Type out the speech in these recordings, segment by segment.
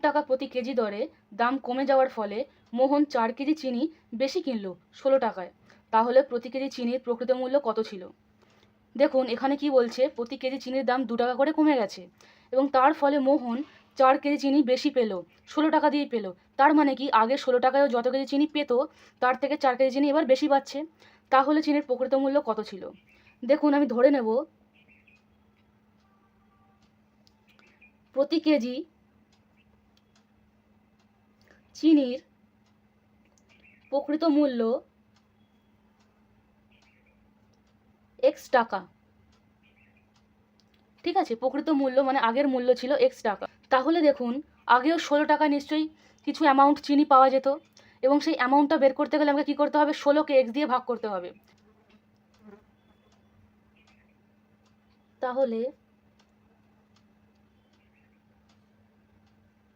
টাকা প্রতি কেজি দরে দাম কমে যাওয়ার ফলে মোহন 4 কেজি চিনি বেশি কিনলো 16 টাকায়। তাহলে প্রতি কেজি চিনির প্রকৃত মূল্য কত ছিল? দেখুন এখানে কি বলছে, প্রতি কেজি চিনির দাম 2 টাকা করে কমে গেছে এবং তার ফলে মোহন 4 কেজি চিনি বেশি পেলো, 16 টাকা দিয়েই পেলো। তার মানে কি আগে 16 টাকায়ও যত কেজি চিনি পেতো তার থেকে 4 কেজি চিনি এবার বেশি পাচ্ছে। তাহলে চিনির প্রকৃত মূল্য কত ছিল? দেখুন আমি ধরে নেব প্রতি কেজি চিনির প্রকৃত মূল্য এক্স টাকা। ঠিক আছে, প্রকৃত মূল্য মানে আগের মূল্য ছিল এক্স টাকা। তাহলে দেখুন আগেও 16 টাকা নিশ্চয়ই কিছু অ্যামাউন্ট চিনি পাওয়া যেত এবং সেই অ্যামাউন্টটা বের করতে গেলে আমাকে কী করতে হবে, 16কে এক্স দিয়ে ভাগ করতে হবে। তাহলে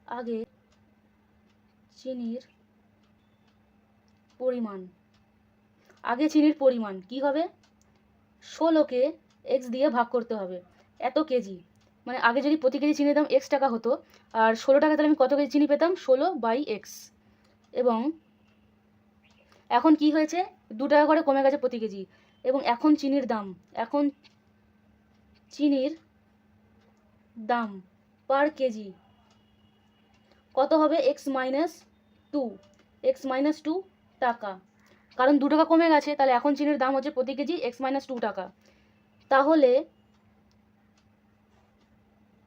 আগে চিনির পরিমাণ কি হবে, 16কে এক্স দিয়ে ভাগ করতে হবে। এত কেজি মানে আগে যদি প্রতি কেজি চিনির দাম এক্স টাকা হতো আর 16 টাকা, তাহলে আমি কত কেজি চিনি পেতাম, 16/x। এবং এখন কি হয়েছে, 2 টাকা করে কমে গেছে প্রতি কেজি এবং এখন চিনির দাম পার কেজি কত হবে, x-2 টাকা। কারণ 2 টাকা কমে গেছে, তাহলে এখন চিনির দাম হচ্ছে প্রতি কেজি x-2 টাকা। তাহলে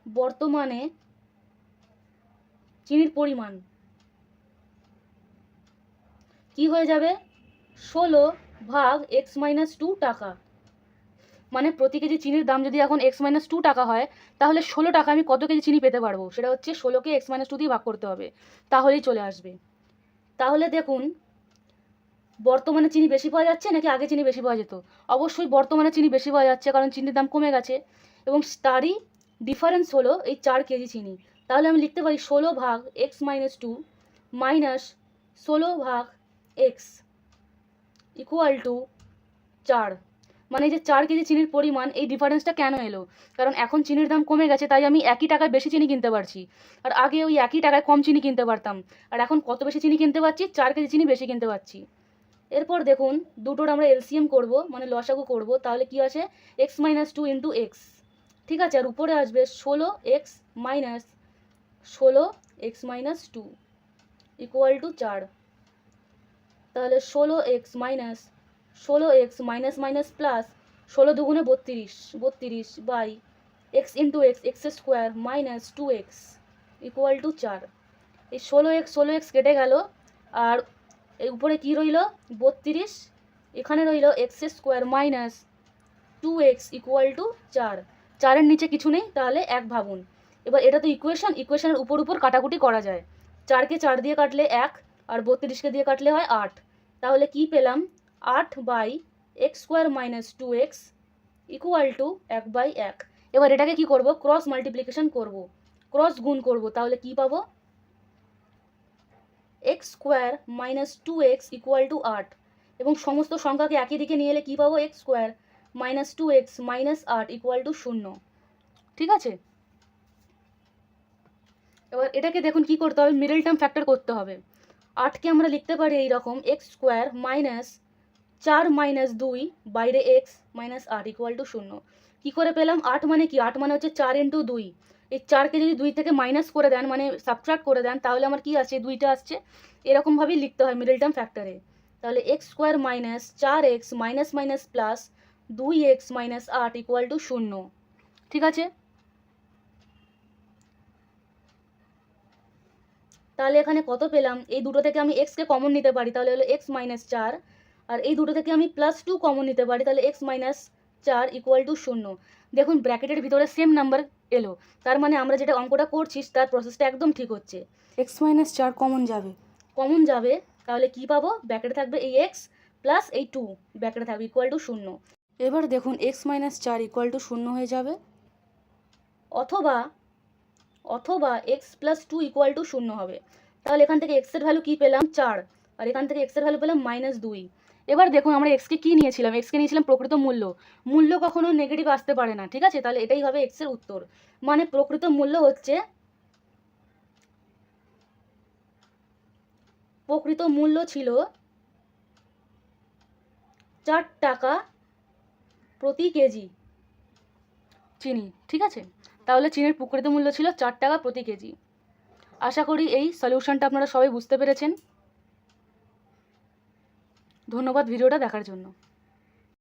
বর্তমানে চিনির পরিমাণ কি হয়ে যাবে, 16/x-2 টাকা। মানে প্রতি কেজি চিনির দাম যদি এখন x-2 টাকা হয়, তাহলে 16 টাকা আমি কত কেজি চিনি পেতে পারবো, সেটা হচ্ছে 16কে x-2 দিয়ে ভাগ করতে হবে, তাহলেই চলে আসবে। তাহলে দেখুন বর্তমানে চিনি বেশি পাওয়া যাচ্ছে নাকি আগে চিনি বেশি পাওয়া যেত? অবশ্যই বর্তমানে চিনি বেশি পাওয়া যাচ্ছে, কারণ চিনির দাম কমে গেছে এবং তারই ডিফারেন্স হলো এই 4 কেজি চিনি। তাহলে আমি লিখতে পারি 16/x-2 minus 16/x equal to 4। মানে এই যে 4 কেজি চিনির পরিমাণ, এই ডিফারেন্সটা কেন এলো? কারণ এখন চিনির দাম কমে গেছে, তাই আমি একই টাকায় বেশি চিনি কিনতে পারছি, আর আগে ওই একই টাকায় কম চিনি কিনতে পারতাম। আর এখন কত বেশি চিনি কিনতে পারছি, 4 কেজি চিনি বেশি কিনতে পারছি। এরপর দেখুন দুটোর আমরা এলসিএম করব, মানে লসাগু করব, তাহলে কি আসে, x-2 ইন্টু এক্স। ঠিক আছে, আর উপরে আসবে 16x-2 ইকুয়াল টু 4। তাহলে 16x minus minus plus, 16 × 2 = 32 by x into x square minus 2x equal to 4। এই 16x কেটে গেল, আর এই উপরে কি রইল, 32, এখানে রইল x square minus 2x equal to 4। 4-এর নিচে কিছু নেই, তাহলে 1 ভাবুন। এবার এটা তো ইকুয়েশনের উপর কাটাকুটি করা যায়। 4কে 4 দিয়ে কাটলে 1, আর 32কে দিয়ে কাটলে হয় 8। তাহলে কি পেলাম, 8/x² minus 2x equal two 1/1। এবার এটাকে কি করব, ক্রস মাল্টিপ্লিকেশন করব, ক্রস গুণ করব। তাহলে কি পাবো, x² minus 2x equal two 8। এবং সমস্ত সংখ্যাকে একই দিকে নিয়ে এলে কী পাবো, x² minus 2x minus 8 equal to 0। ঠিক আছে, এবার এটাকে দেখুন কি করতে হবে, মিডল টার্ম ফ্যাক্টর করতে হবে। 8কে আমরা লিখতে পারি এইরকম, x² মাইনাস 4 মাইনাস 2 বাইরে x মাইনাস 8 ইকুয়াল টু 0। কী করে পেলাম, 8 মানে কি, 8 মানে হচ্ছে 4 × 2। এই 4কে যদি 2 থেকে মাইনাস করে দেন, মানে সাবট্রাক্ট করে দেন, তাহলে আমার কি আসছে, 2টা আসছে। এরকমভাবেই লিখতে হয় মিডল টার্ম ফ্যাক্টরে। তাহলে x² minus 4x minus minus plus 2x minus 8 equal to 0। ঠিক আছে, তাহলে এখানে কত পেলাম, এই দুটো থেকে আমি এক্সকে কমন নিতে পারি, তাহলে হলো x মাইনাস 4, আর এই দুটো থেকে আমি +2 কমন নিতে পারি, তাহলে x মাইনাস 4 ইকুয়াল টু 0। দেখুন ব্র্যাকেটের ভিতরে সেম নাম্বার এলো, তার মানে আমরা যেটা অঙ্কটা করছি তার প্রসেসটা একদম ঠিক হচ্ছে। x-4 কমন যাবে, তাহলে কি পাবো, ব্র্যাকেটে থাকবে এই x প্লাস এই 2, ব্র্যাকেটে থাকবে ইকুয়াল টু 0। এবার দেখুন x-4 ইকুয়াল টু 0 হয়ে যাবে, অথবা x প্লাস 2 ইকুয়াল টু 0 হবে। তাহলে এখান থেকে x এর ভ্যালু কী পেলাম, 4, আর এখান থেকে x এর ভ্যালু পেলাম -2। এবার দেখুন আমরা এক্সকে কী নিয়েছিলাম, এক্সকে নিয়েছিলাম প্রকৃত মূল্য কখনো নেগেটিভ আসতে পারে না। ঠিক আছে, তাহলে এটাই হবে x এর উত্তর। মানে প্রকৃত মূল্য হচ্ছে প্রকৃত মূল্য ছিল 4 টাকা প্রতি কেজি চিনি। ঠিক আছে, তাহলে চিনির প্রকৃত মূল্য ছিল 4 টাকা প্রতি কেজি। আশা করি এই সলিউশনটা আপনারা সবাই বুঝতে পেরেছেন। ধন্যবাদ ভিডিওটা দেখার জন্য।